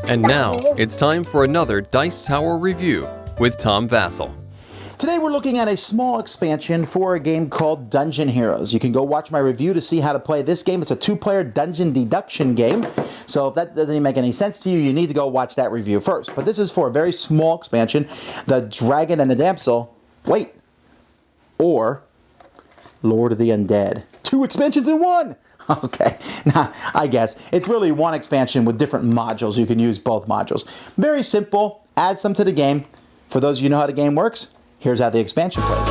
And now, it's time for another Dice Tower review with Tom Vasel. Today we're looking at a small expansion for a game called Dungeon Heroes. You can go watch my review to see how to play this game. It's a 2-player dungeon deduction game. So if that doesn't make any sense to you, you need to go watch that review first. But this is for a very small expansion, the Dragon and the Damsel. Or Lord of the Undead. 2 expansions in 1! Okay, now I guess it's really one expansion with different modules. You can use both modules. Very simple, add some to the game. For those of you who know how the game works, here's how the expansion plays.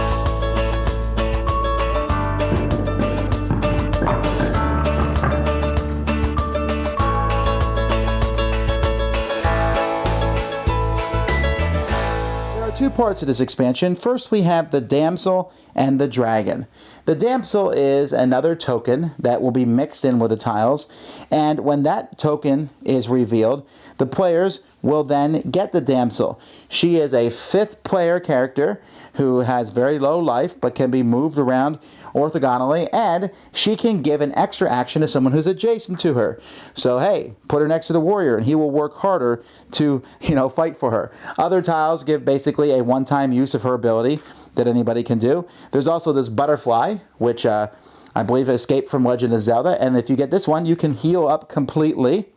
There are 2 parts of this expansion. First, we have the Damsel and the Dragon. The Damsel is another token that will be mixed in with the tiles, and when that token is revealed, the players will then get the Damsel. She is a 5th player character who has very low life but can be moved around orthogonally, and she can give an extra action to someone who's adjacent to her. So hey, put her next to the warrior and he will work harder to, fight for her. Other tiles give basically a one-time use of her ability that anybody can do. There's also this butterfly, which I believe escaped from Legend of Zelda, and if you get this one, you can heal up completely.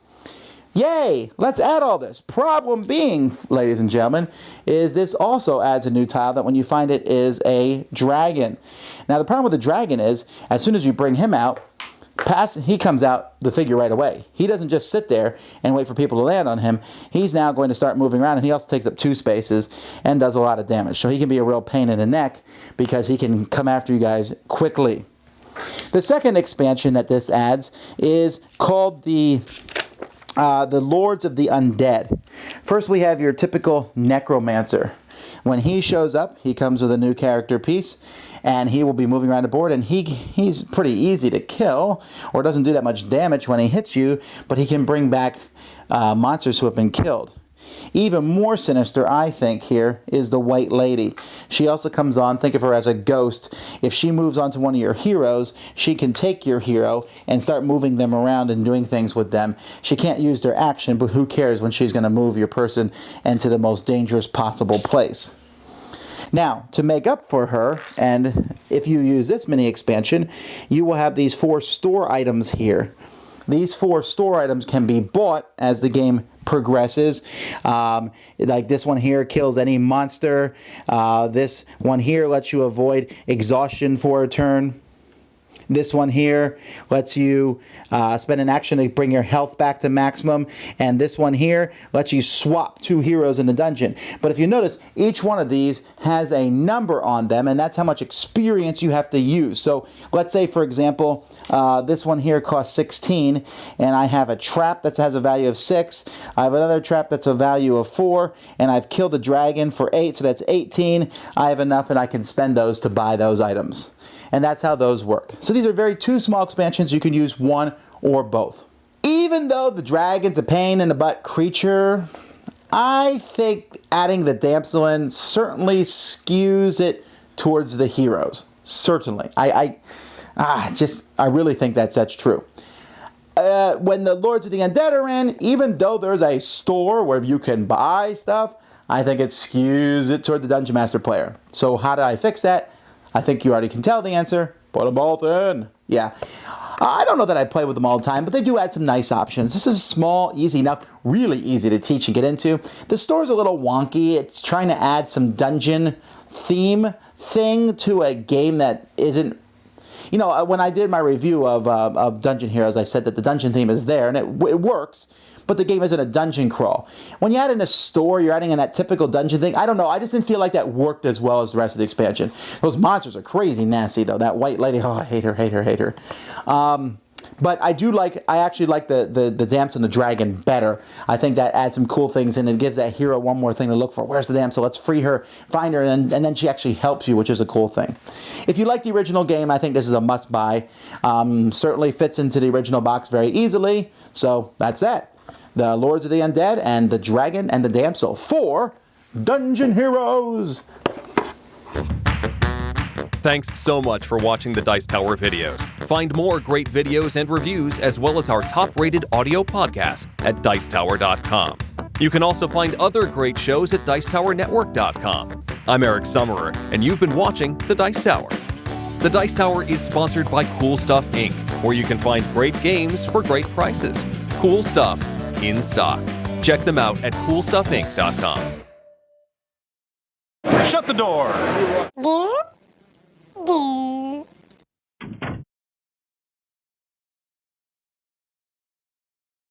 Yay! Let's add all this. Problem being, ladies and gentlemen, is this also adds a new tile that when you find it is a dragon. Now the problem with the dragon is, as soon as you bring him out, he comes out the figure right away. He doesn't just sit there and wait for people to land on him. He's now going to start moving around, and he also takes up 2 spaces and does a lot of damage. So he can be a real pain in the neck because he can come after you guys quickly. The second expansion that this adds is called the Lords of the Undead. First, we have your typical necromancer. When he shows up, he comes with a new character piece, and he will be moving around the board, and he's pretty easy to kill, or doesn't do that much damage when he hits you, but he can bring back monsters who have been killed. Even more sinister, I think, here is the White Lady. She also comes on, think of her as a ghost. If she moves on to one of your heroes, she can take your hero and start moving them around and doing things with them. She can't use their action, but who cares when she's going to move your person into the most dangerous possible place. Now, to make up for her, and if you use this mini expansion, you will have these 4 store items here. These 4 store items can be bought as the game progresses. Like this one here kills any monster. This one here lets you avoid exhaustion for a turn. This one here lets you spend an action to bring your health back to maximum. And this one here lets you swap 2 heroes in the dungeon. But if you notice, each one of these has a number on them, and that's how much experience you have to use. So let's say, for example, this one here costs 16, and I have a trap that has a value of 6. I have another trap that's a value of 4, and I've killed the dragon for 8, so that's 18. I have enough, and I can spend those to buy those items. And that's how those work. So these are 2 small expansions. You can use one or both. Even though the dragon's a pain in the butt creature, I think adding the Damsel in certainly skews it towards the heroes. Certainly. I really think that's true. When the Lords of the Undead are in, even though there's a store where you can buy stuff, I think it skews it toward the Dungeon Master player. So how do I fix that? I think you already can tell the answer. Put them both in. Yeah. I don't know that I play with them all the time, but they do add some nice options. This is small, easy enough, really easy to teach and get into. The store's a little wonky. It's trying to add some dungeon theme thing to a game that isn't... when I did my review of Dungeon Heroes, I said that the dungeon theme is there, and it works, but the game isn't a dungeon crawl. When you add in a store, you're adding in that typical dungeon thing. I don't know. I just didn't feel like that worked as well as the rest of the expansion. Those monsters are crazy nasty, though. That White Lady, I hate her. But I actually like the Damsel and the Dragon better. I think that adds some cool things in and gives that hero one more thing to look for. Where's the Damsel? Let's free her, find her, and then she actually helps you, which is a cool thing. If you like the original game, I think this is a must-buy. Certainly fits into the original box very easily. So that's that. The Lords of the Undead and the Dragon and the Damsel for Dungeon Heroes. Thanks so much for watching the Dice Tower videos. Find more great videos and reviews as well as our top-rated audio podcast at Dicetower.com. You can also find other great shows at DicetowerNetwork.com. I'm Eric Summerer, and you've been watching The Dice Tower. The Dice Tower is sponsored by Cool Stuff Inc., where you can find great games for great prices. Cool stuff in stock. Check them out at CoolStuffInc.com. Shut the door!